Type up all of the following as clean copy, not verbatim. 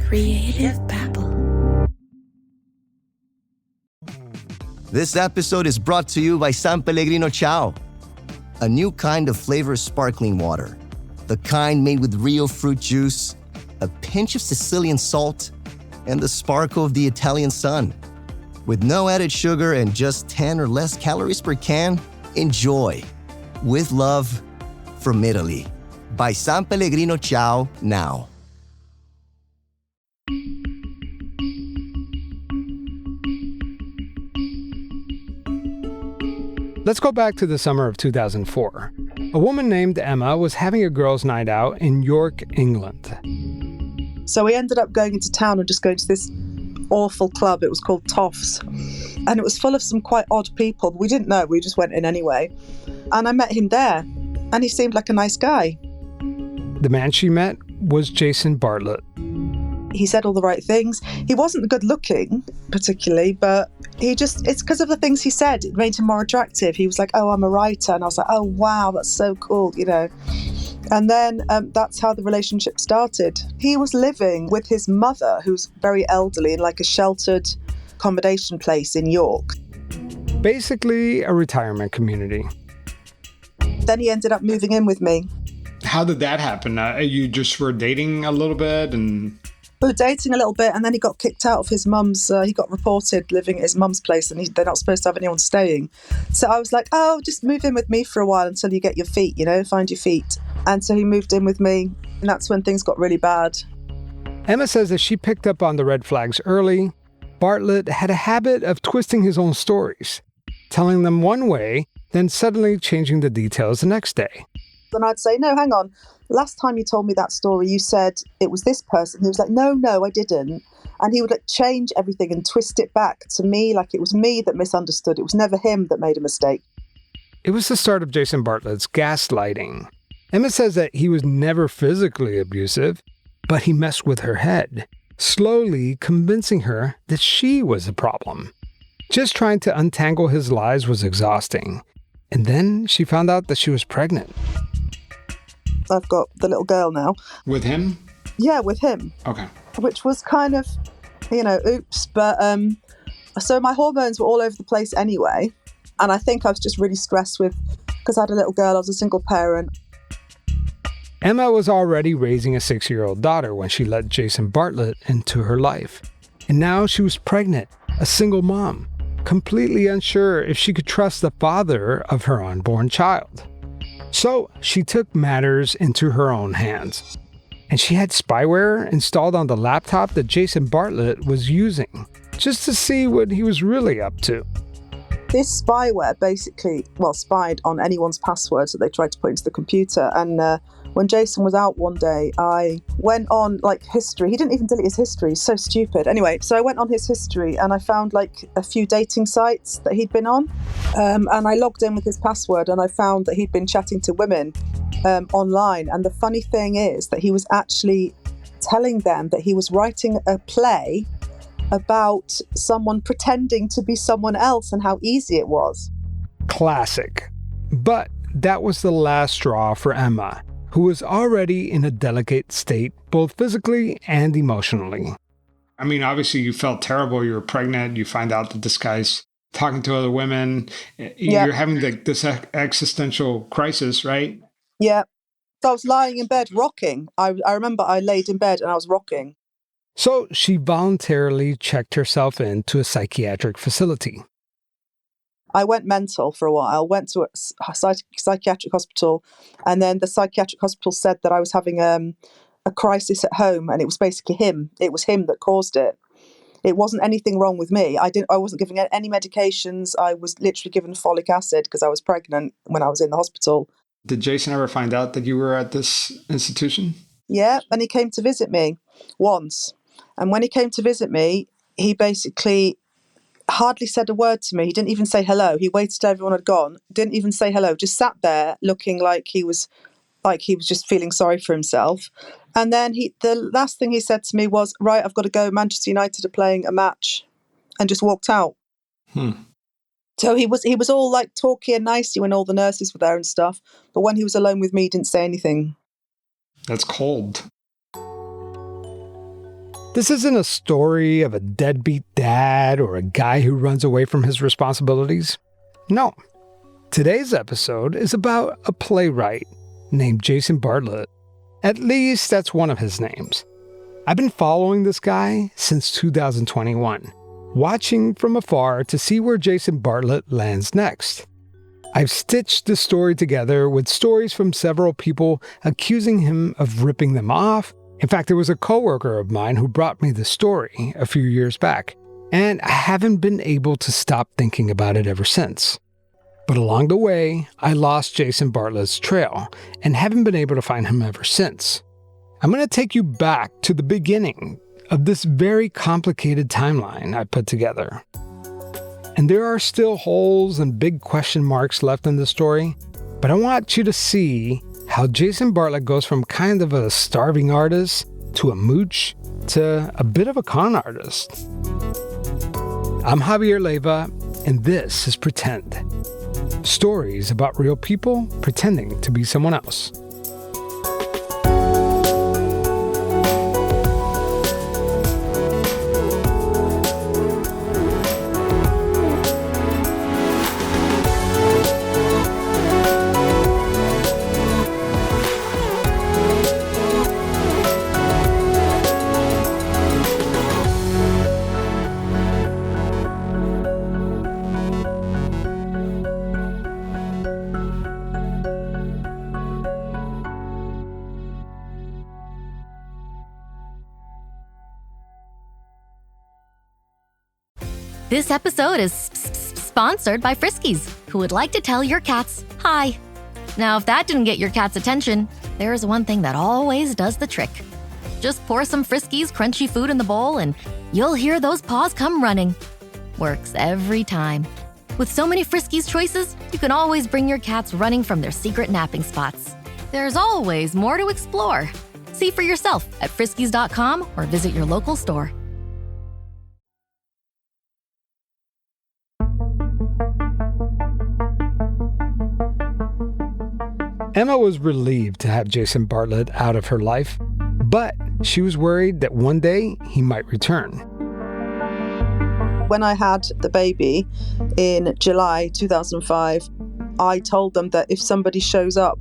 Creative Babble. This episode is brought to you by San Pellegrino Ciao, a new kind of flavored sparkling water. The kind made with real fruit juice, a pinch of Sicilian salt, and the sparkle of the Italian sun. With no added sugar and just 10 or less calories per can, enjoy. With love, from Italy. By San Pellegrino Ciao now. Let's go back to the summer of 2004. A woman named Emma was having a girls' night out in York, England. So we ended up going into town and just going to this awful club. It was called Toffs. And it was full of some quite odd people. We didn't know. We just went in anyway. And I met him there. And he seemed like a nice guy. The man she met was Jayson Bartlett. He said all the right things. He wasn't good looking, particularly, but it's because of the things he said. It made him more attractive. He was like, oh, I'm a writer. And I was like, oh, wow, that's so cool, you know. And then that's how the relationship started. He was living with his mother, who's very elderly, in like a sheltered accommodation place in York. Basically, a retirement community. Then he ended up moving in with me. How did that happen? You just were dating a little bit and... We were dating a little bit, and then he got kicked out of his mum's. He got reported living at his mum's place, and they're not supposed to have anyone staying. So I was like, oh, just move in with me for a while until you get your feet, you know, find your feet. And so he moved in with me, and that's when things got really bad. Emma says that she picked up on the red flags early. Bartlett had a habit of twisting his own stories, telling them one way, then suddenly changing the details the next day. And I'd say, no, hang on. Last time you told me that story, you said it was this person. He was like, no, I didn't. And he would like change everything and twist it back to me like it was me that misunderstood. It was never him that made a mistake. It was the start of Jayson Bartlett's gaslighting. Emma says that he was never physically abusive, but he messed with her head, slowly convincing her that she was the problem. Just trying to untangle his lies was exhausting. And then she found out that she was pregnant. I've got the little girl now. With him? Yeah, with him. Okay. Which was kind of, oops. But so my hormones were all over the place anyway. And I think I was just really stressed because I had a little girl, I was a single parent. Emma was already raising a 6-year-old daughter when she let Jayson Bartlett into her life. And now she was pregnant, a single mom, completely unsure if she could trust the father of her unborn child. So she took matters into her own hands. And she had spyware installed on the laptop that Jayson Bartlett was using, just to see what he was really up to. This spyware basically, spied on anyone's passwords that they tried to put into the computer. And when Jayson was out one day, I went on history. He didn't even delete his history. He's so stupid. Anyway, so I went on his history and I found a few dating sites that he'd been on. And I logged in with his password and I found that he'd been chatting to women online. And the funny thing is that he was actually telling them that he was writing a play about someone pretending to be someone else and how easy it was. Classic. But that was the last straw for Emma, who was already in a delicate state, both physically and emotionally. I mean, obviously you felt terrible. You were pregnant. You find out that this guy's talking to other women. Yeah. You're having this existential crisis, right? Yeah. So I was lying in bed rocking. I remember I laid in bed and I was rocking. So she voluntarily checked herself into a psychiatric facility. I went mental for a while, went to a psychiatric hospital, and then the psychiatric hospital said that I was having a crisis at home, and it was basically him. It was him that caused it. It wasn't anything wrong with me. I wasn't given any medications. I was literally given folic acid because I was pregnant when I was in the hospital. Did Jayson ever find out that you were at this institution? Yeah, and he came to visit me once. And when he came to visit me, he basically hardly said a word to me. He didn't even say hello. He waited till everyone had gone, didn't even say hello, just sat there looking like he was just feeling sorry for himself. And then the last thing he said to me was, right, I've got to go. Manchester United are playing a match, and just walked out. So he was all talky and nicey when all the nurses were there and stuff. But when he was alone with me, he didn't say anything. That's cold. This isn't a story of a deadbeat dad or a guy who runs away from his responsibilities. No. Today's episode is about a playwright named Jayson Bartlett. At least that's one of his names. I've been following this guy since 2021, watching from afar to see where Jayson Bartlett lands next. I've stitched the story together with stories from several people accusing him of ripping them off. In fact, there was a coworker of mine who brought me the story a few years back, and I haven't been able to stop thinking about it ever since. But along the way, I lost Jayson Bartlett's trail and haven't been able to find him ever since. I'm going to take you back to the beginning of this very complicated timeline I put together. And there are still holes and big question marks left in the story, but I want you to see how Jayson Bartlett goes from kind of a starving artist to a mooch to a bit of a con artist. I'm Javier Leiva, and this is Pretend. Stories about real people pretending to be someone else. This episode is sponsored by Friskies, who would like to tell your cats hi. Now, if that didn't get your cat's attention, there is one thing that always does the trick. Just pour some Friskies crunchy food in the bowl and you'll hear those paws come running. Works every time. With so many Friskies choices, you can always bring your cats running from their secret napping spots. There's always more to explore. See for yourself at friskies.com or visit your local store. Emma was relieved to have Jayson Bartlett out of her life, but she was worried that one day he might return. When I had the baby in July 2005, I told them that if somebody shows up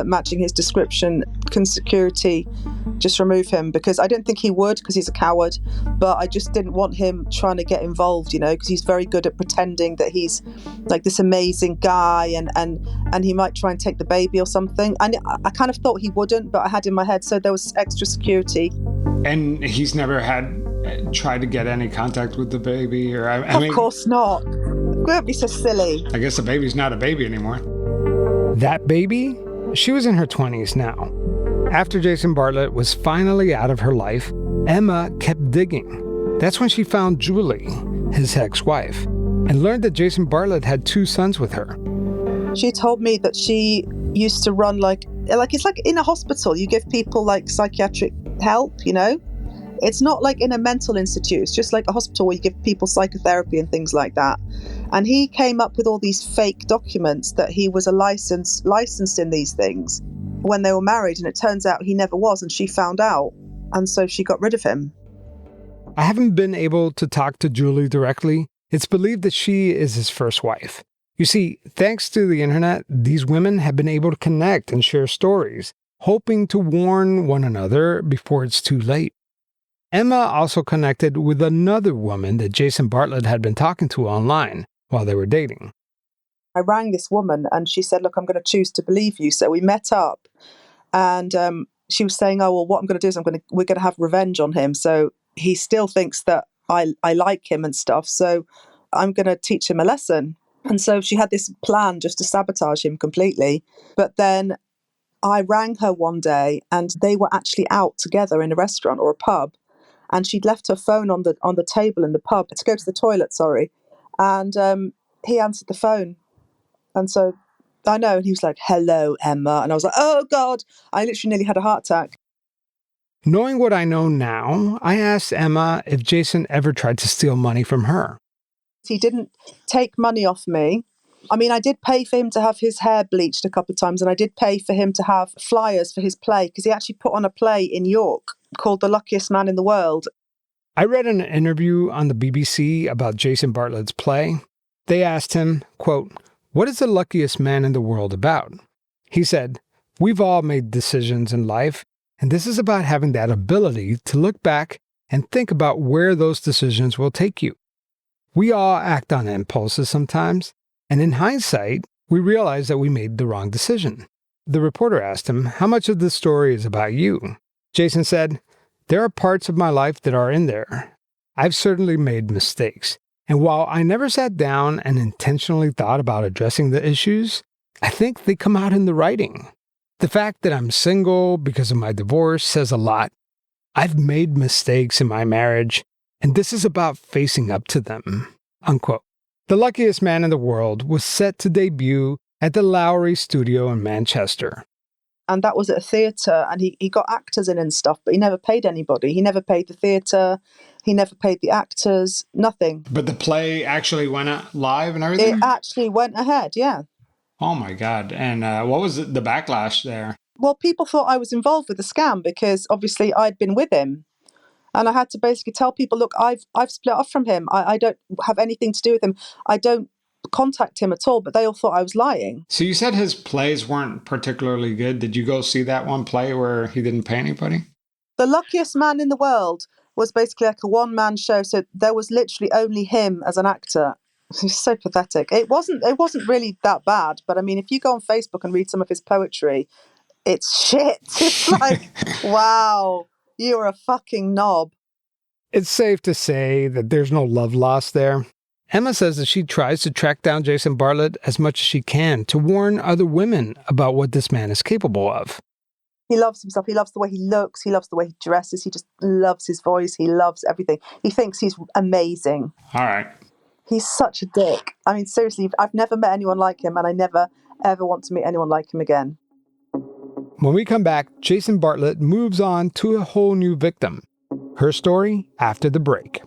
matching his description, can security just remove him? Because I didn't think he would, because he's a coward, but I just didn't want him trying to get involved, because he's very good at pretending that he's like this amazing guy and he might try and take the baby or something. And I kind of thought he wouldn't, but I had in my head, so there was extra security. And he's never tried to get any contact with the baby? Or I mean, of course not. Don't be so silly. I guess the baby's not a baby anymore. That baby? She was in her 20s now. After Jayson Bartlett was finally out of her life, Emma kept digging. That's when she found Julie, his ex-wife, and learned that Jayson Bartlett had 2 sons with her. She told me that she used to run like it's like in a hospital. You give people like psychiatric help, It's not like in a mental institute. It's just like a hospital where you give people psychotherapy and things like that. And he came up with all these fake documents that he was licensed in these things when they were married. And it turns out he never was. And she found out. And so she got rid of him. I haven't been able to talk to Julie directly. It's believed that she is his first wife. You see, thanks to the internet, these women have been able to connect and share stories, hoping to warn one another before it's too late. Emma also connected with another woman that Jayson Bartlett had been talking to online while they were dating. I rang this woman and she said, look, I'm going to choose to believe you. So we met up and she was saying, oh, well, what I'm going to do is we're going to have revenge on him. So he still thinks that I like him and stuff. So I'm going to teach him a lesson. And so she had this plan just to sabotage him completely. But then I rang her one day and they were actually out together in a restaurant or a pub. And she'd left her phone on the table in the pub to go to the toilet, And he answered the phone. And so I know, and he was like, hello, Emma. And I was like, oh, God, I literally nearly had a heart attack. Knowing what I know now, I asked Emma if Jayson ever tried to steal money from her. He didn't take money off me. I mean, I did pay for him to have his hair bleached a couple of times, and I did pay for him to have flyers for his play, because he actually put on a play in York called The Luckiest Man in the World. I read an interview on the BBC about Jayson Bartlett's play. They asked him, quote, "What is the luckiest man in the world about?" He said, "We've all made decisions in life, and this is about having that ability to look back and think about where those decisions will take you. We all act on impulses sometimes, and in hindsight, we realize that we made the wrong decision." The reporter asked him, "How much of this story is about you?" Jayson said, "There are parts of my life that are in there. I've certainly made mistakes. And while I never sat down and intentionally thought about addressing the issues, I think they come out in the writing. The fact that I'm single because of my divorce says a lot. I've made mistakes in my marriage, and this is about facing up to them." Unquote. The Luckiest Man in the World was set to debut at the Lowry Studio in Manchester. And that was at a theatre, and he got actors in and stuff, but he never paid anybody. He never paid the theatre, he never paid the actors, nothing. But the play actually went live and everything? It actually went ahead, yeah. Oh my God. And what was the backlash there? Well, people thought I was involved with the scam because obviously I'd been with him. And I had to basically tell people, look, I've split off from him. I don't have anything to do with him. I don't contact him at all, but they all thought I was lying. So you said his plays weren't particularly good. Did you go see that one play where he didn't pay anybody? The Luckiest Man in the World was basically like a one-man show. So there was literally only him as an actor. It's so pathetic. It wasn't really that bad. But I mean, if you go on Facebook and read some of his poetry, it's shit. It's like, wow, you're a fucking knob. It's safe to say that there's no love lost there. Emma says that she tries to track down Jayson Bartlett as much as she can to warn other women about what this man is capable of. He loves himself. He loves the way he looks. He loves the way he dresses. He just loves his voice. He loves everything. He thinks he's amazing. All right. He's such a dick. I mean, seriously, I've never met anyone like him, and I never, ever want to meet anyone like him again. When we come back, Jayson Bartlett moves on to a whole new victim. Her story after the break.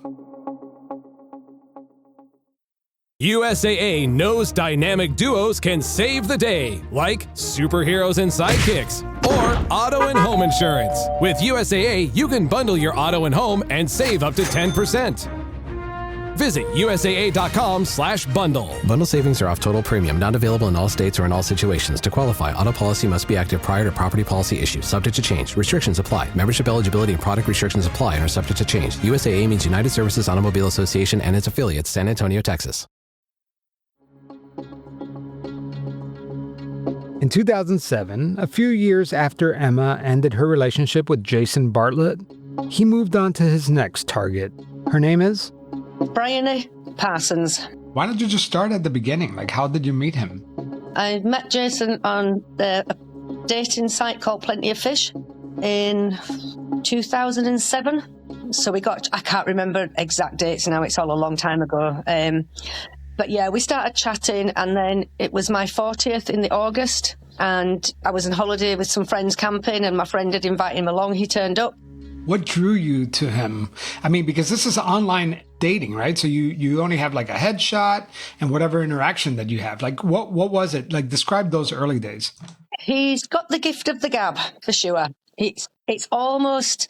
USAA knows dynamic duos can save the day, like superheroes and sidekicks, or auto and home insurance. With USAA, you can bundle your auto and home and save up to 10%. Visit USAA.com/bundle. Bundle savings are off total premium, not available in all states or in all situations. To qualify, auto policy must be active prior to property policy issue, subject to change. Restrictions apply. Membership eligibility and product restrictions apply and are subject to change. USAA means United Services Automobile Association and its affiliates, San Antonio, Texas. In 2007, a few years after Emma ended her relationship with Jayson Bartlett, he moved on to his next target. Her name is? Briany Parsons. Why don't you just start at the beginning? Like, how did you meet him? I met Jayson on a dating site called Plenty of Fish in 2007. So I can't remember exact dates now, it's all a long time ago. But yeah, we started chatting, and then it was my 40th in the August, and I was on holiday with some friends camping, and my friend had invited him along. He turned up. What drew you to him? I mean, because this is online dating, right? So you only have like a headshot and whatever interaction that you have. Like, what was it? Like, describe those early days. He's got the gift of the gab, for sure. It's almost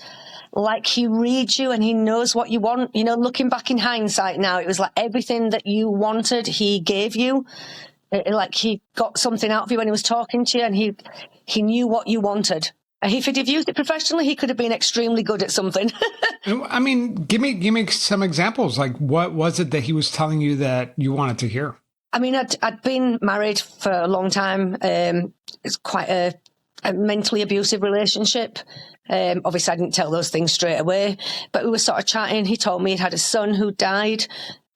like he reads you and he knows what you want. You know, looking back in hindsight now, it was like everything that you wanted, he gave you. Like he got something out of you when he was talking to you, and he knew what you wanted. If he'd have used it professionally, he could have been extremely good at something. I mean, give me some examples. Like, what was it that he was telling you that you wanted to hear? I mean, I'd been married for a long time. It's quite a mentally abusive relationship. Obviously, I didn't tell those things straight away, but we were sort of chatting. He told me he'd had a son who died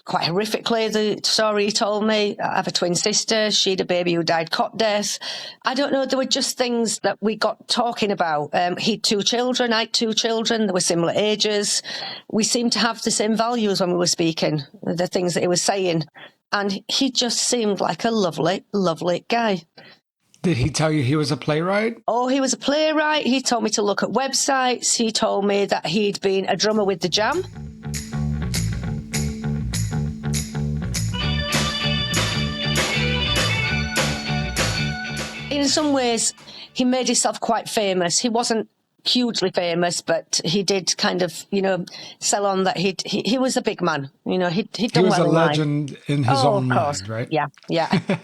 quite horrifically. The story he told me, I have a twin sister. She had a baby who died cot death. I don't know. There were just things that we got talking about. He had 2 children. I had 2 children. They were similar ages. We seemed to have the same values when we were speaking, the things that he was saying. And he just seemed like a lovely, lovely guy. Did he tell you he was a playwright? Oh, he was a playwright. He told me to look at websites. He told me that he'd been a drummer with the Jam. In some ways, he made himself quite famous. He wasn't hugely famous, but he did kind of, sell on that he was a big man. He'd done well in life. He was a legend in his own mind, right? Yeah, yeah.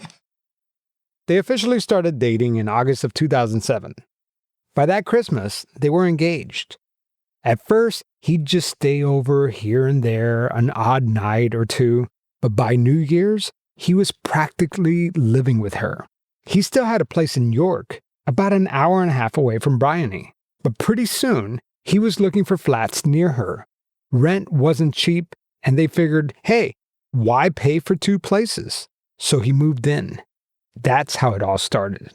They officially started dating in August of 2007. By that Christmas, they were engaged. At first, he'd just stay over here and there an odd night or two, but by New Year's, he was practically living with her. He still had a place in York, about an hour and a half away from Briany, but pretty soon, he was looking for flats near her. Rent wasn't cheap, and they figured, hey, why pay for two places? So he moved in. That's how it all started.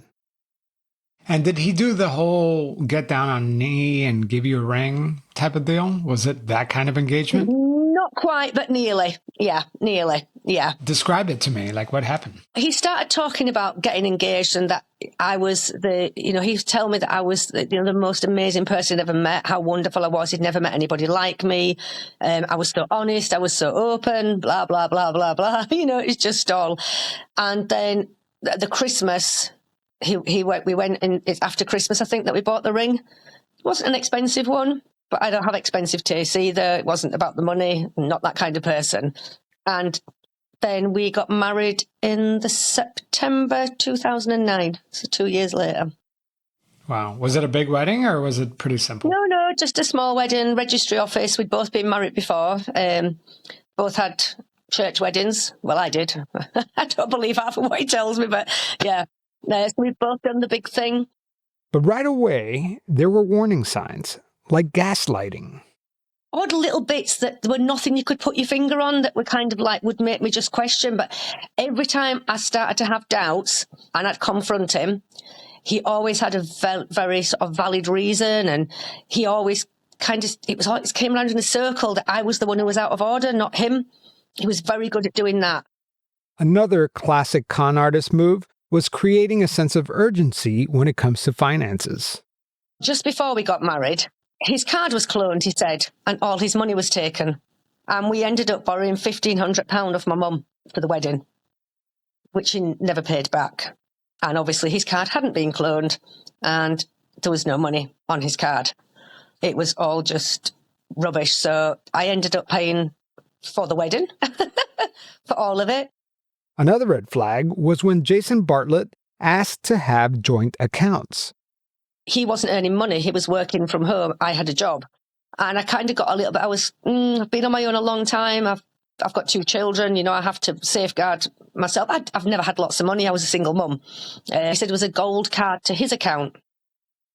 And did he do the whole get down on a knee and give you a ring type of deal? Was it that kind of engagement? Not quite, but nearly. Yeah, nearly. Yeah. Describe it to me. Like, what happened? He started talking about getting engaged and that I was he'd tell me that I was the most amazing person he'd ever met, how wonderful I was. He'd never met anybody like me. I was so honest. I was so open, blah, blah, blah, blah, blah. It's just all. And then the Christmas, we went in after Christmas, I think, that we bought the ring. It wasn't an expensive one, but I don't have expensive tastes either. It wasn't about the money. I'm not that kind of person. And then we got married in the September 2009, so 2 years later. Wow. Was it a big wedding or was it pretty simple? No, just a small wedding, registry office. We'd both been married before. Both had church weddings. Well, I did. I don't believe half of what he tells me, but yeah. So we've both done the big thing. But right away, there were warning signs, like gaslighting. Odd little bits that there were nothing you could put your finger on that were kind of like would make me just question. But every time I started to have doubts and I'd confront him, he always had a very sort of valid reason. And he always it came around in a circle that I was the one who was out of order, not him. He was very good at doing that. Another classic con artist move was creating a sense of urgency when it comes to finances. Just before we got married, his card was cloned, he said, and all his money was taken. And we ended up borrowing £1,500 off my mum for the wedding, which he never paid back. And obviously his card hadn't been cloned and there was no money on his card. It was all just rubbish. So I ended up paying for the wedding, for all of it. Another red flag was when Jayson Bartlett asked to have joint accounts. He wasn't earning money. He was working from home. I had a job. And I kind of got a little bit, I've been on my own a long time. I've got 2 children. I have to safeguard myself. I've never had lots of money. I was a single mum. He said it was a gold card to his account.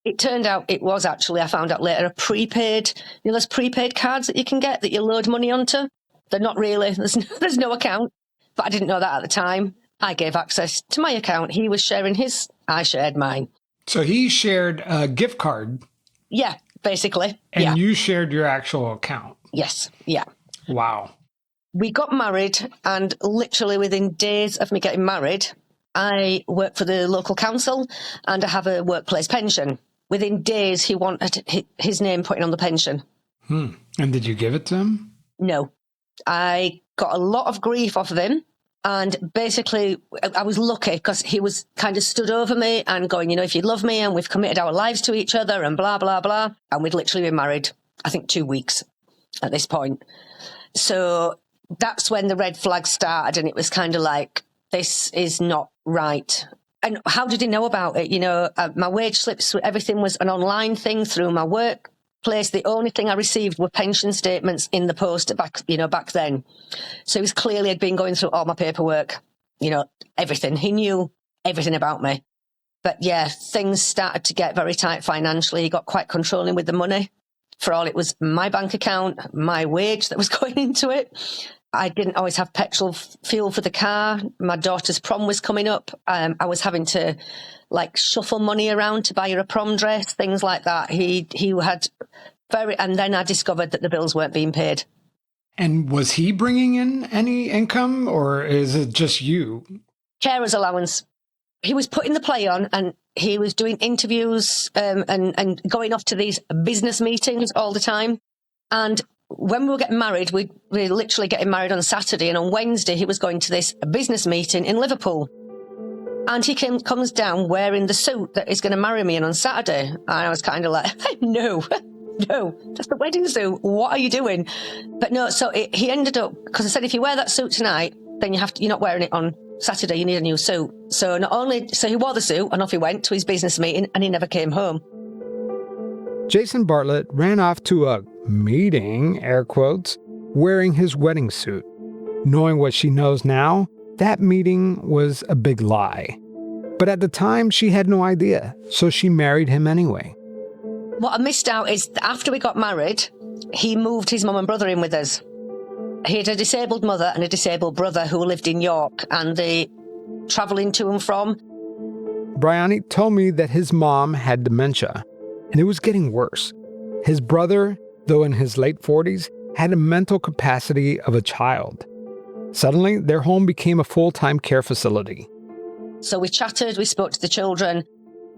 It turned out it was actually, I found out later, a prepaid, those prepaid cards that you can get that you load money onto. They're not really, there's no account. But I didn't know that at the time. I gave access to my account. He was sharing his, I shared mine. So he shared a gift card. Yeah, basically. And you shared your actual account. Yes, yeah. Wow. We got married, and literally within days of me getting married, I work for the local council and I have a workplace pension. Within days, he wanted his name put in on the pension. And did you give it to him? No. I got a lot of grief off of him. And basically, I was lucky because he was kind of stood over me and going, if you love me and we've committed our lives to each other and blah, blah, blah. And we'd literally been married, I think, 2 weeks at this point. So that's when the red flag started. And it was kind of like, this is not right. And how did he know about it? My wage slips, everything was an online thing through my workplace. The only thing I received were pension statements in the post back then. So he clearly had been going through all my paperwork, everything. He knew everything about me. But yeah, things started to get very tight financially. He got quite controlling with the money. For all it was my bank account, my wage that was going into it. I didn't always have petrol fuel for the car. My daughter's prom was coming up. I was having to shuffle money around to buy her a prom dress, things like that. He had and then I discovered that the bills weren't being paid. And was he bringing in any income or is it just you? Carer's allowance. He was putting the play on and he was doing interviews and going off to these business meetings all the time. And when we were getting married, we were literally getting married on Saturday, and on Wednesday he was going to this business meeting in Liverpool. And he comes down wearing the suit that he's going to marry me in on Saturday. And I was kind of like, no, that's the wedding suit. What are you doing? But no, so he ended up, because I said, if you wear that suit tonight, then you're not wearing it on Saturday. You need a new suit. So he wore the suit and off he went to his business meeting and he never came home. Jayson Bartlett ran off to a meeting, air quotes, wearing his wedding suit. Knowing what she knows now, that meeting was a big lie. But at the time, she had no idea, so she married him anyway. What I missed out is after we got married, he moved his mum and brother in with us. He had a disabled mother and a disabled brother who lived in York, and they travelling to and from. Briany told me that his mom had dementia, and it was getting worse. His brother, though in his late 40s, had a mental capacity of a child. Suddenly, their home became a full-time care facility. So we chatted, we spoke to the children.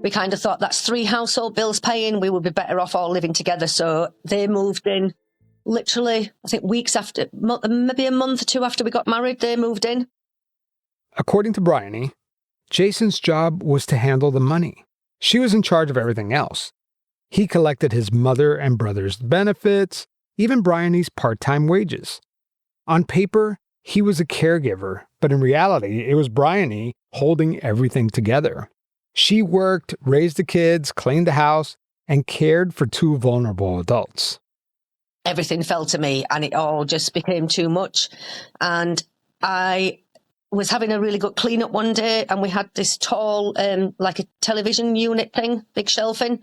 We kind of thought that's 3 household bills paying. We would be better off all living together. So they moved in literally, I think weeks after, maybe a month or 2 after we got married, they moved in. According to Briany, Jayson's job was to handle the money. She was in charge of everything else. He collected his mother and brother's benefits, even Briany's part-time wages. On paper, he was a caregiver, but in reality, it was Briany holding everything together. She worked, raised the kids, cleaned the house, and cared for 2 vulnerable adults. Everything fell to me and it all just became too much. And I was having a really good clean-up one day and we had this tall, like a television unit thing, big shelving,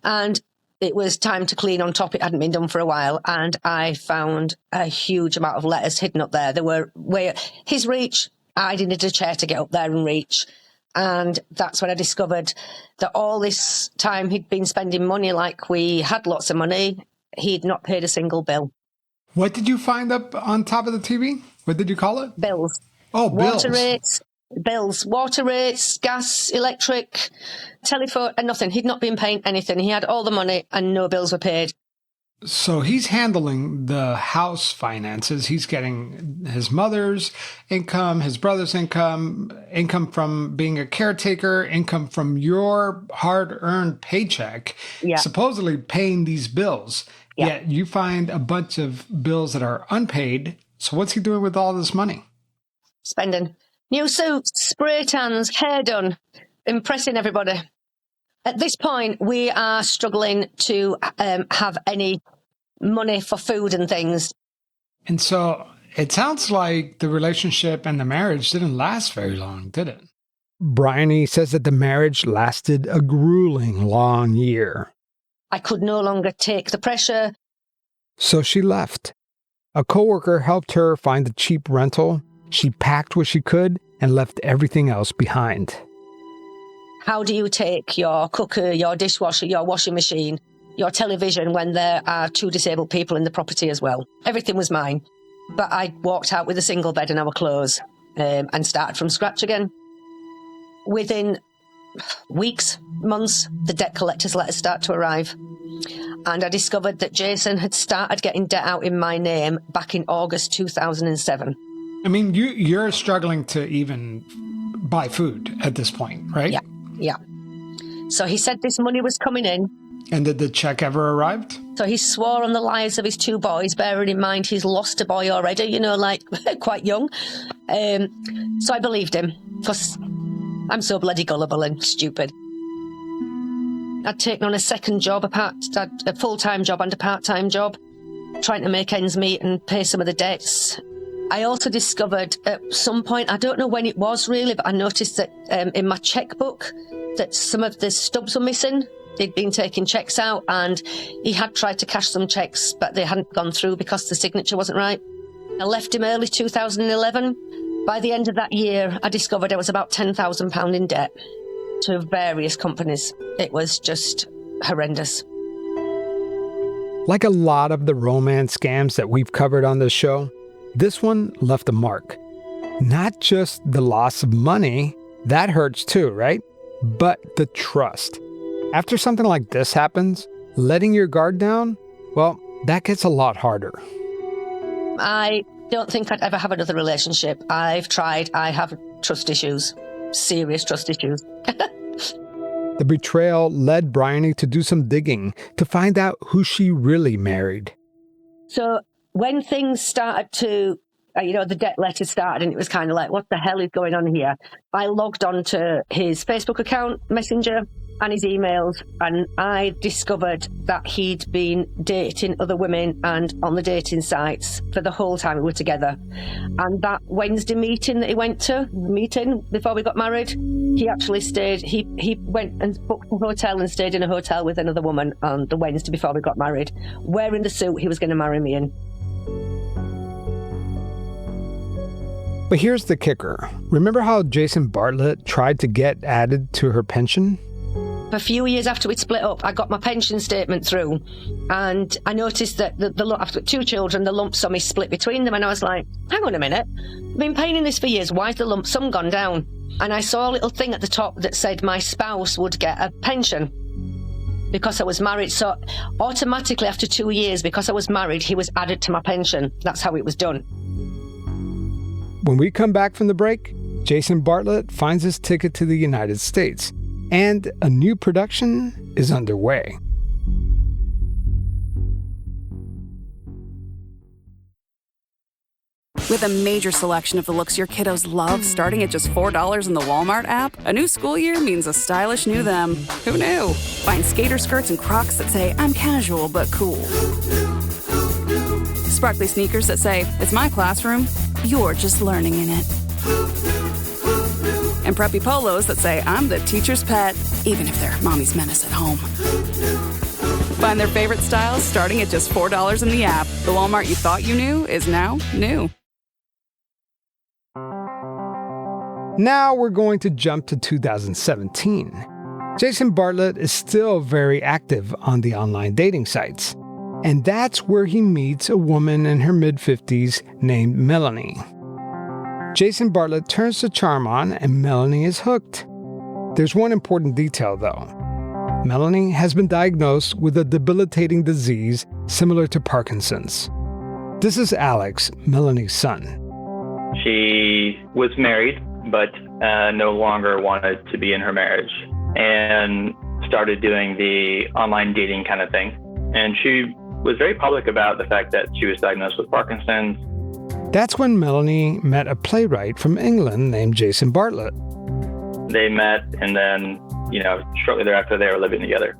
and it was time to clean on top. It hadn't been done for a while, and I found a huge amount of letters hidden up there. They were way his reach. I needed a chair to get up there and reach. And that's when I discovered that all this time he'd been spending money like we had lots of money. He'd not paid a single bill. What did you find up on top of the TV? What did you call it? Bills. Oh, bills. Water rates, gas, electric, telephone, and nothing. He'd not been paying anything. He had all the money and no bills were paid. So he's handling the house finances. He's getting his mother's income, his brother's income from being a caretaker, income from your hard-earned paycheck, supposedly paying these bills. Yeah. Yet you find a bunch of bills that are unpaid. So what's he doing with all this money? Spending. New suits, spray tans, hair done, impressing everybody. At this point, we are struggling to have any money for food and things. And so it sounds like the relationship and the marriage didn't last very long, did it? Briany says that the marriage lasted a grueling long year. I could no longer take the pressure. So she left. A coworker helped her find a cheap rental. She packed what she could and left everything else behind. How do you take your cooker, your dishwasher, your washing machine, your television when there are 2 disabled people in the property as well? Everything was mine. But I walked out with a single bed and our clothes and started from scratch again. Within weeks, months, the debt collector's letters start to arrive. And I discovered that Jayson had started getting debt out in my name back in August 2007. I mean, you're struggling to even buy food at this point, right? Yeah. So he said this money was coming in. And did the check ever arrive? So he swore on the lives of his 2 boys, bearing in mind he's lost a boy already, like quite young. So I believed him, because I'm so bloody gullible and stupid. I'd taken on a second job, a full-time job and a part-time job, trying to make ends meet and pay some of the debts. I also discovered at some point, I don't know when it was really, but I noticed that in my checkbook that some of the stubs were missing. They'd been taking checks out and he had tried to cash some checks, but they hadn't gone through because the signature wasn't right. I left him early 2011. By the end of that year, I discovered I was about £10,000 in debt to various companies. It was just horrendous. Like a lot of the romance scams that we've covered on this show, this one left a mark. Not just the loss of money, that hurts too, right? But the trust. After something like this happens, letting your guard down, well, that gets a lot harder. I don't think I'd ever have another relationship. I've tried. I have trust issues. serious trust issues. The betrayal led Briany to do some digging to find out who she really married. So when things started to, the debt letter started and it was kind of like, what the hell is going on here? I logged on to his Facebook account, Messenger, and his emails, and I discovered that he'd been dating other women and on the dating sites for the whole time we were together. And that Wednesday meeting that he went to, before we got married, he actually stayed, he went and booked a hotel and stayed in a hotel with another woman on the Wednesday before we got married, wearing the suit he was going to marry me in. But here's the kicker. Remember how Jayson Bartlett tried to get added to her pension? A few years after we'd split up, I got my pension statement through, and I noticed that I've got 2 children, the lump sum is split between them, and I was like, hang on a minute, I've been paying in this for years, why's the lump sum gone down? And I saw a little thing at the top that said my spouse would get a pension because I was married. So automatically after 2 years, because I was married, he was added to my pension. That's how it was done. When we come back from the break, Jayson Bartlett finds his ticket to the United States, and a new production is underway. With a major selection of the looks your kiddos love starting at just $4 in the Walmart app, a new school year means a stylish new them. Who knew? Find skater skirts and Crocs that say, I'm casual but cool. Sparkly sneakers that say, it's my classroom, you're just learning in it. And preppy polos that say, I'm the teacher's pet, even if they're mommy's menace at home. Find their favorite styles starting at just $4 in the app. The Walmart you thought you knew is now new. Now we're going to jump to 2017. Jayson Bartlett is still very active on the online dating sites. And that's where he meets a woman in her mid-50s named Melanie. Jayson Bartlett turns the charm on and Melanie is hooked. There's one important detail though. Melanie has been diagnosed with a debilitating disease similar to Parkinson's. This is Alex, Melanie's son. She was married, but no longer wanted to be in her marriage and started doing the online dating kind of thing. And she was very public about the fact that she was diagnosed with Parkinson's. That's when Melanie met a playwright from England named Jayson Bartlett. They met, and then, shortly thereafter, they were living together.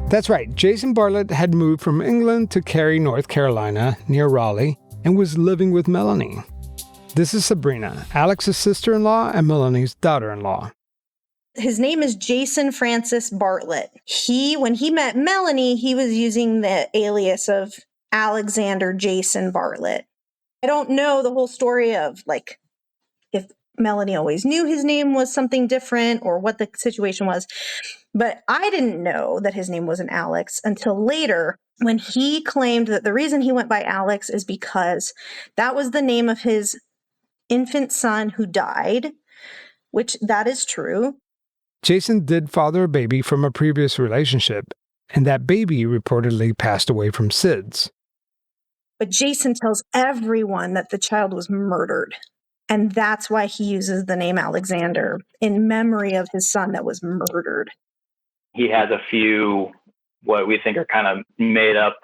That's right. Jayson Bartlett had moved from England to Cary, North Carolina, near Raleigh, and was living with Melanie. This is Sabrina, Alex's sister-in-law and Melanie's daughter-in-law. His name is Jayson Francis Bartlett. When he met Melanie, he was using the alias of Alexander Jayson Bartlett. I don't know the whole story of if Melanie always knew his name was something different or what the situation was, but I didn't know that his name wasn't Alex until later when he claimed that the reason he went by Alex is because that was the name of his infant son who died, which that is true. Jayson did father a baby from a previous relationship, and that baby reportedly passed away from SIDS. But Jayson tells everyone that the child was murdered, and that's why he uses the name Alexander in memory of his son that was murdered. He has a few, what we think are kind of made up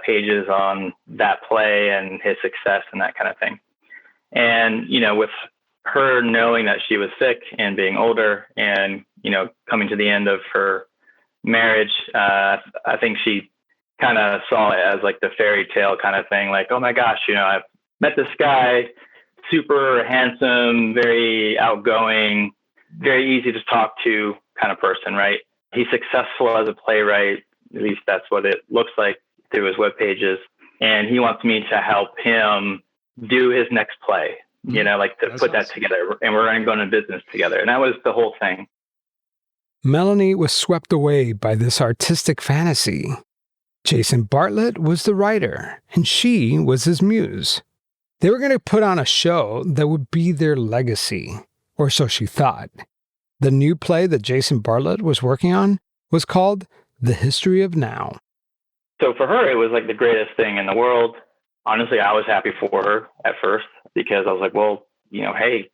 pages on that play and his success and that kind of thing. And, with her knowing that she was sick and being older and, coming to the end of her marriage, I think she kind of saw it as the fairy tale kind of thing. Oh my gosh, I've met this guy, super handsome, very outgoing, very easy to talk to kind of person, right? He's successful as a playwright. At least that's what it looks like through his web pages. And he wants me to help him do his next play, to put that together. And we're going to go into business together. And that was the whole thing. Melanie was swept away by this artistic fantasy. Jayson Bartlett was the writer, and she was his muse. They were going to put on a show that would be their legacy, or so she thought. The new play that Jayson Bartlett was working on was called The History of Now. So for her, it was the greatest thing in the world. Honestly, I was happy for her at first because I was like, well, hey,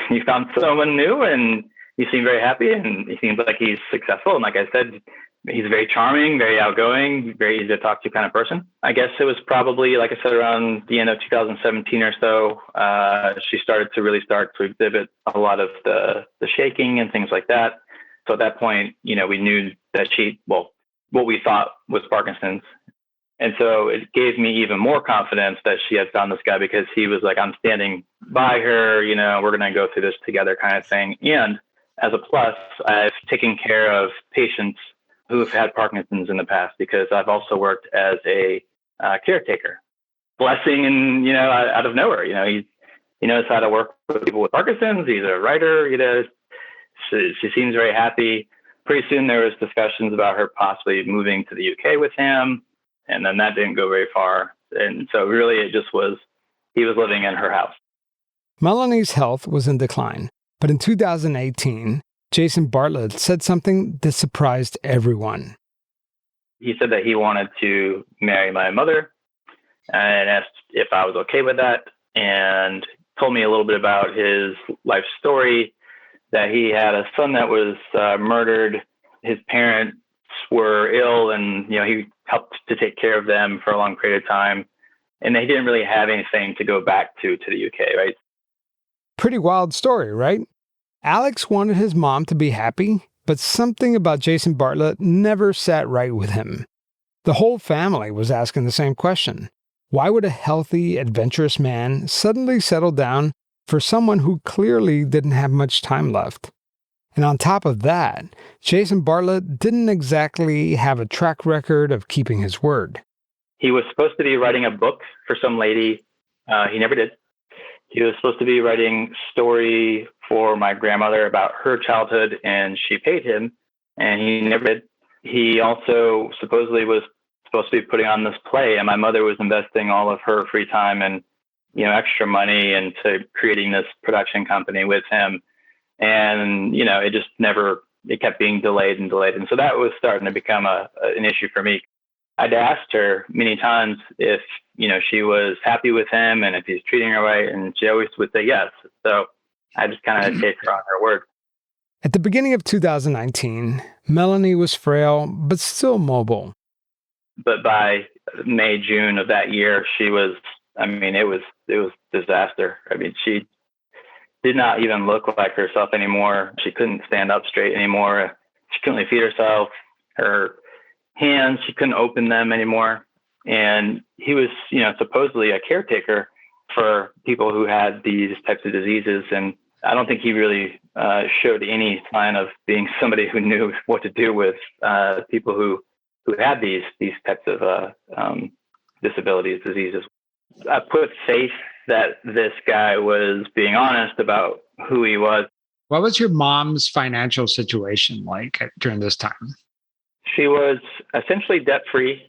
you found someone new and you seem very happy and he seems like he's successful. And like I said, he's very charming, very outgoing, very easy to talk to kind of person. I guess it was probably, like I said, around the end of 2017 or so, she started to exhibit a lot of the shaking and things like that. So at that point, we knew that what we thought was Parkinson's. And so it gave me even more confidence that she had found this guy, because he was like, I'm standing by her, we're going to go through this together kind of thing. And as a plus, I've taken care of patients who have had Parkinson's in the past, because I've also worked as a caretaker. Blessing and, out of nowhere, he knows how to work with people with Parkinson's. He's a writer, she seems very happy. Pretty soon there was discussions about her possibly moving to the UK with him. And then that didn't go very far. And so really it just was, he was living in her house. Melanie's health was in decline. But in 2018, Jayson Bartlett said something that surprised everyone. He said that he wanted to marry my mother and asked if I was okay with that, and told me a little bit about his life story, that he had a son that was murdered. His parents were ill, and he helped to take care of them for a long period of time, and they didn't really have anything to go back to the UK, right? Pretty wild story, right? Alex wanted his mom to be happy, but something about Jayson Bartlett never sat right with him. The whole family was asking the same question. Why would a healthy, adventurous man suddenly settle down for someone who clearly didn't have much time left? And on top of that, Jayson Bartlett didn't exactly have a track record of keeping his word. He was supposed to be writing a book for some lady. He never did. He was supposed to be writing story for my grandmother about her childhood, and she paid him, and he never did. He also supposedly was supposed to be putting on this play, and my mother was investing all of her free time and extra money into creating this production company with him. And, it kept being delayed and delayed. And so that was starting to become an issue for me. I'd asked her many times if, she was happy with him and if he's treating her right. And she always would say yes. So I just kind of take her on her word. At the beginning of 2019, Melanie was frail, but still mobile. But by May, June of that year, she was, it was disaster. She did not even look like herself anymore. She couldn't stand up straight anymore. She couldn't really feed herself. Her hands, she couldn't open them anymore. And he was, supposedly a caretaker for people who had these types of diseases. And I don't think he really showed any sign of being somebody who knew what to do with people who had these types of disabilities, diseases. I put faith that this guy was being honest about who he was. What was your mom's financial situation like during this time? She was essentially debt-free.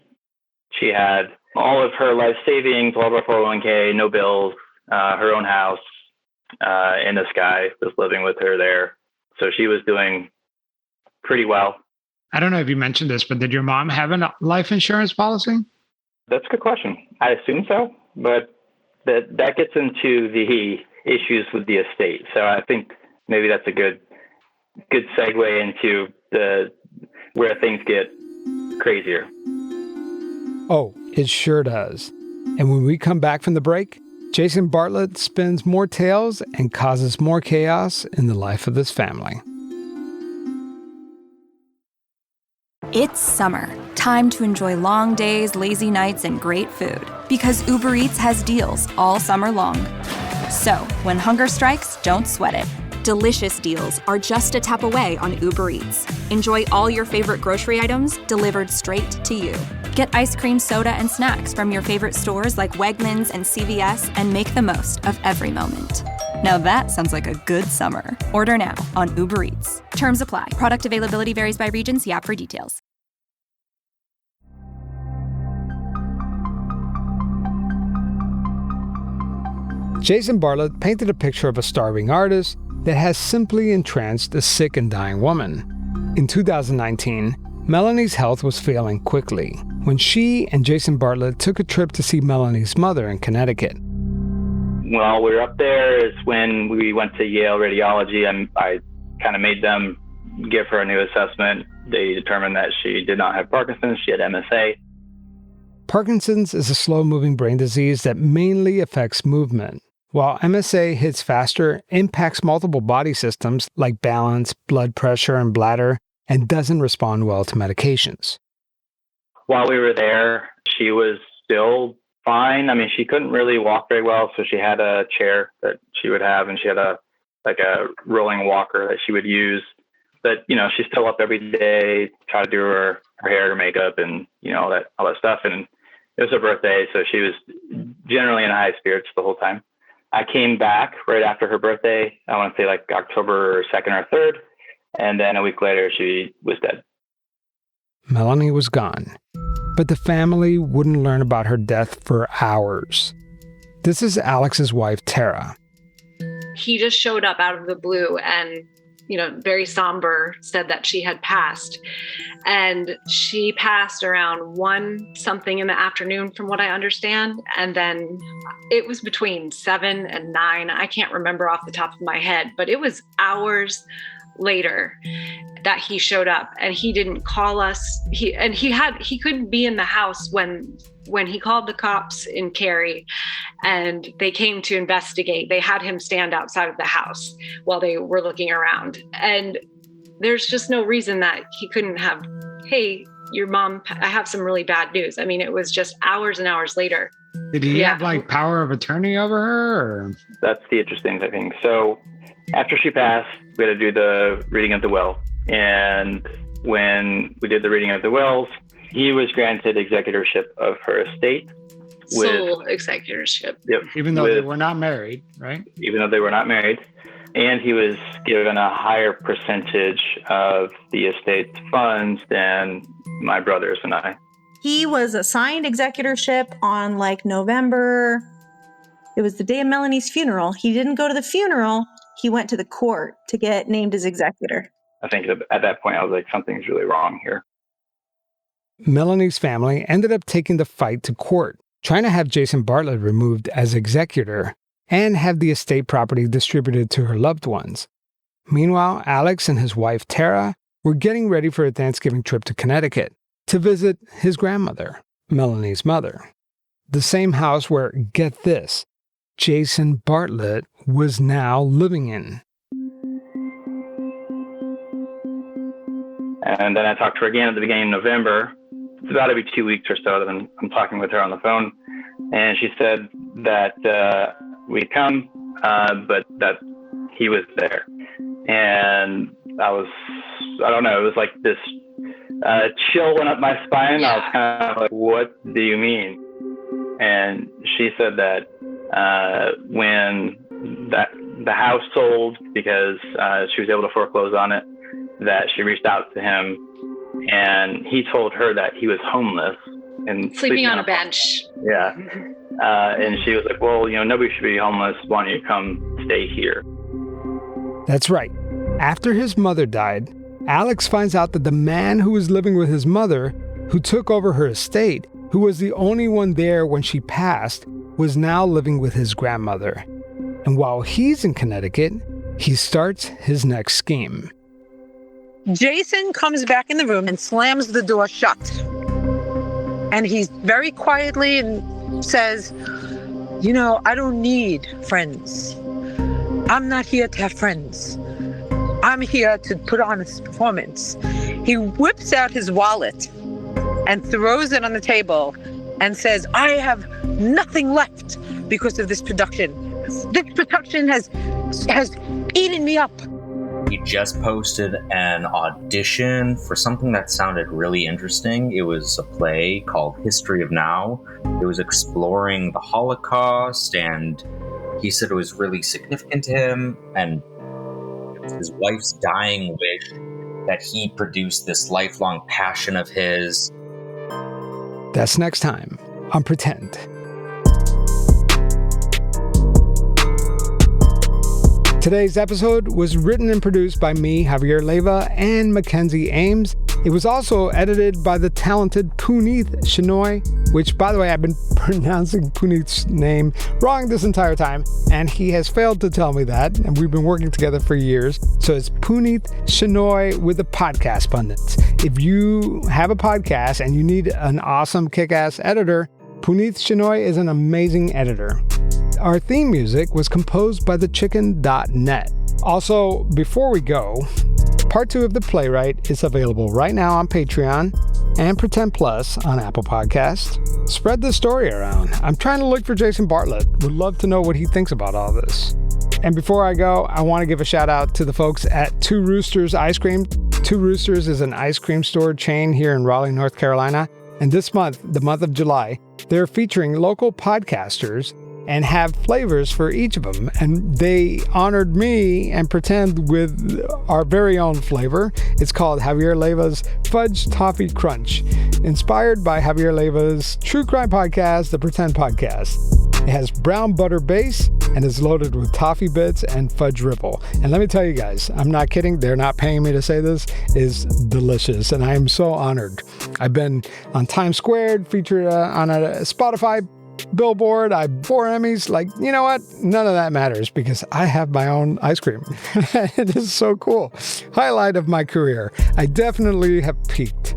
She had all of her life savings, all of her 401k, no bills, her own house, and this guy was living with her there. So she was doing pretty well. I don't know if you mentioned this, but did your mom have a life insurance policy? That's a good question. I assume so, but that gets into the issues with the estate. So I think maybe that's a good segue into where things get crazier. Oh, it sure does. And when we come back from the break, Jayson Bartlett spins more tales and causes more chaos in the life of this family. It's summer. Time to enjoy long days, lazy nights, and great food. Because Uber Eats has deals all summer long. So, when hunger strikes, don't sweat it. Delicious deals are just a tap away on Uber Eats. Enjoy all your favorite grocery items delivered straight to you. Get ice cream, soda, and snacks from your favorite stores like Wegmans and CVS and make the most of every moment. Now that sounds like a good summer. Order now on Uber Eats. Terms apply. Product availability varies by region. See app for details. Jayson Bartlett painted a picture of a starving artist that has simply entranced a sick and dying woman. In 2019, Melanie's health was failing quickly when she and Jayson Bartlett took a trip to see Melanie's mother in Connecticut. while we were up there is when we went to Yale Radiology, and I kind of made them give her a new assessment. They determined that she did not have Parkinson's, she had MSA. Parkinson's is a slow-moving brain disease that mainly affects movement, while MSA hits faster, impacts multiple body systems like balance, blood pressure, and bladder, and doesn't respond well to medications. While we were there, she was still fine. I mean, she couldn't really walk very well, so she had a chair that she would have, and she had a rolling walker that she would use. But, she's still up every day, try to do her hair, her makeup, and, all that stuff. And it was her birthday, so she was generally in high spirits the whole time. I came back right after her birthday. I want to say like October 2nd or 3rd. And then a week later, she was dead. Melanie was gone, but the family wouldn't learn about her death for hours. This is Alex's wife, Tara. He just showed up out of the blue and, very somber, said that she had passed. And she passed around 1-something in the afternoon, from what I understand. And then it was between 7 and 9. I can't remember off the top of my head, but it was hours later that he showed up, and he didn't call us. He couldn't be in the house when he called the cops in Cary and they came to investigate. They had him stand outside of the house while they were looking around. And there's just no reason that he couldn't have, hey, your mom, I have some really bad news. I mean, it was just hours and hours later. Did he have power of attorney over her? Or? That's the interesting thing. So after she passed, we had to do the reading of the will. And when we did the reading of the wills, he was granted executorship of her estate. Sole executorship. Yep. Even though they were not married, right? Even though they were not married. And he was given a higher percentage of the estate's funds than my brothers and I. He was assigned executorship on November. It was the day of Melanie's funeral. He didn't go to the funeral. He went to the court to get named as executor. I think at that point, I was like, something's really wrong here. Melanie's family ended up taking the fight to court, trying to have Jayson Bartlett removed as executor and have the estate property distributed to her loved ones. Meanwhile, Alex and his wife, Tara, were getting ready for a Thanksgiving trip to Connecticut to visit his grandmother, Melanie's mother. The same house where, get this, Jayson Bartlett was now living in. And then I talked to her again at the beginning of November. It's about every 2 weeks or so that I'm talking with her on the phone. And she said that we'd come, but that he was there. And I don't know, it was like this chill went up my spine. Yeah. I was kind of like, what do you mean? And she said that when the house sold, because she was able to foreclose on it, that she reached out to him, and he told her that he was homeless and sleeping on a bench. Yeah. And she was like, well, nobody should be homeless. Why don't you come stay here? That's right. After his mother died, Alex finds out that the man who was living with his mother, who took over her estate, who was the only one there when she passed, was now living with his grandmother. And while he's in Connecticut, he starts his next scheme. Jayson comes back in the room and slams the door shut. And he very quietly says, I don't need friends. I'm not here to have friends. I'm here to put on a performance. He whips out his wallet and throws it on the table and says, I have nothing left because of this production. This production has eaten me up. He just posted an audition for something that sounded really interesting. It was a play called History of Now. It was exploring the Holocaust, and he said it was really significant to him, and his wife's dying wish that he produced this lifelong passion of his. That's next time on Pretend. Today's episode was written and produced by me, Javier Leiva, and Mackenzie Ames. It was also edited by the talented Puneeth Shenoy, which, by the way, I've been pronouncing Puneeth's name wrong this entire time, and he has failed to tell me that, and we've been working together for years. So it's Puneeth Shenoy with the Podcast Pundits. If you have a podcast and you need an awesome kick-ass editor, Puneeth Shenoy is an amazing editor. Our theme music was composed by thechicken.net. Also, before we go, Part 2 of The Playwright is available right now on Patreon and Pretend Plus on Apple Podcasts. Spread the story around. I'm trying to look for Jayson Bartlett. Would love to know what he thinks about all this. And before I go, I want to give a shout out to the folks at Two Roosters Ice Cream. Two Roosters is an ice cream store chain here in Raleigh, North Carolina. And this month, the month of July, they're featuring local podcasters and have flavors for each of them. And they honored me and Pretend with our very own flavor. It's called Javier Leiva's Fudge Toffee Crunch, inspired by Javier Leiva's true crime podcast, The Pretend Podcast. It has brown butter base and is loaded with toffee bits and fudge ripple. And let me tell you guys, I'm not kidding. They're not paying me to say this. Is delicious. And I am so honored. I've been on Times Square, featured on a Spotify billboard. I have 4 Emmys. Like, you know what? None of that matters because I have my own ice cream. It is so cool. Highlight of my career. I definitely have peaked.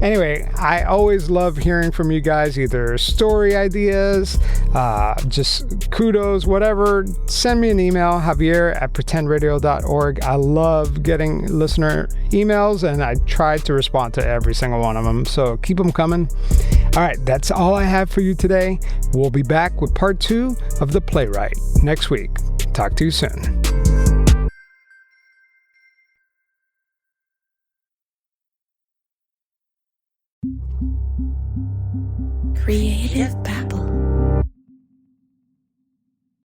Anyway, I always love hearing from you guys, either story ideas, just kudos, whatever. Send me an email, javier@pretendradio.org. I love getting listener emails, and I try to respond to every single one of them, so keep them coming. All right, that's all I have for you today. We'll be back with part 2 of The Playwright next week. Talk to you soon. Creative back.